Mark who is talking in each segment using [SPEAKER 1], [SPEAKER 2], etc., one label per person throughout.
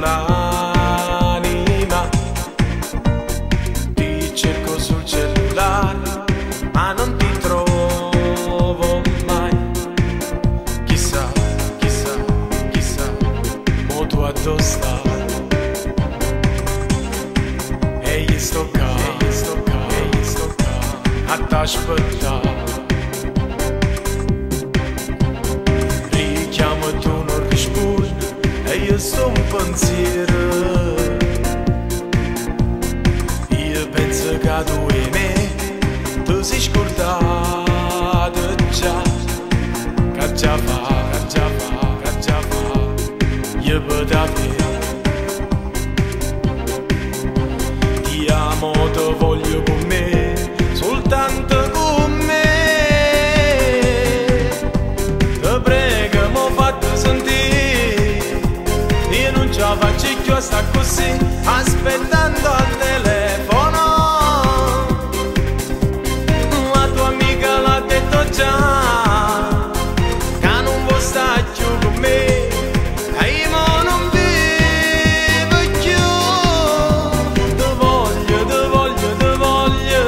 [SPEAKER 1] l'anima. Ti cerco sul cellulare, ma non ti trovo mai. Chissà, chissà, chissà, mo tu addosso stai. E io sto qua, a t'aspettare. Richiamo e tu non rispondi, e io sto un pensiero. Io penso che tu e me, tu sei scordato già. Che già fa, che già fa, che già fa, io potevo. Ti amo, ti voglio con me, soltanto con me. Ti prego, m'ho fatto sentire, io non ce la faccio più a sta così, aspettando al telefono. La tua amica l'ha detto già, che non vuoi stare più con me, e io non vivo più. Ti voglio, ti voglio, ti voglio,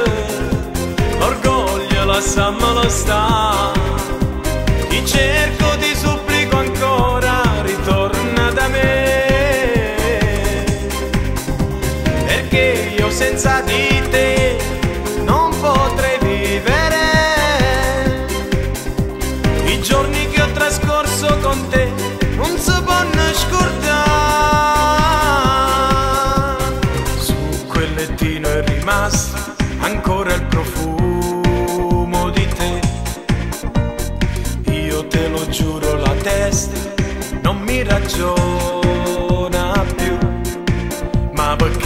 [SPEAKER 1] l'orgoglio lasciamelo stare. Ti cerco, ti supplico ancora, ritorna da me, perché io senza di te non potrei vivere. I giorni che ho trascorso con te non si possono scordare. Su quel lettino è rimasto ancora il profumo di te. Io te lo giuro, la testa non mi ragiona più. Ma perché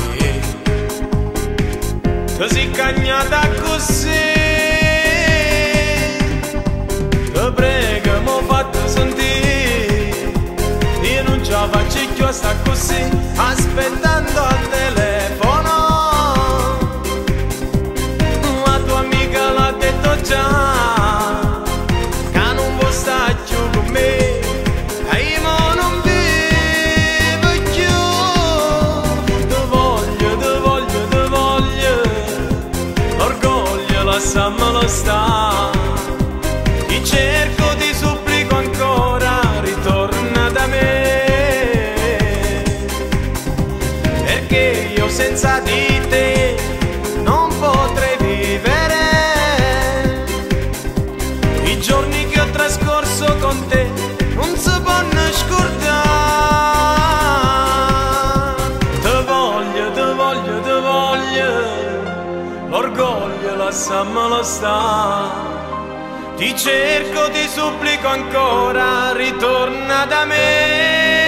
[SPEAKER 1] ti sei cagnata così? Ti prego, m'ho fatto sentire, io non ce la faccio più a sta così, aspettando al telefono. La tua amica l'ha detto già, che non vuoi stare più con me, e io non vivo più. Ti voglio, ti voglio, ti voglio, l'orgoglio lasciamelo stare. Ti cerco, ti supplico ancora, ritorna da me, perché io senza di te non potrei vivere. I giorni che ho trascorso con te non si possono scordare. Ti voglio, ti voglio, ti voglio, l'orgoglio lasciamelo stare. Ti cerco, ti supplico ancora, ritorna da me.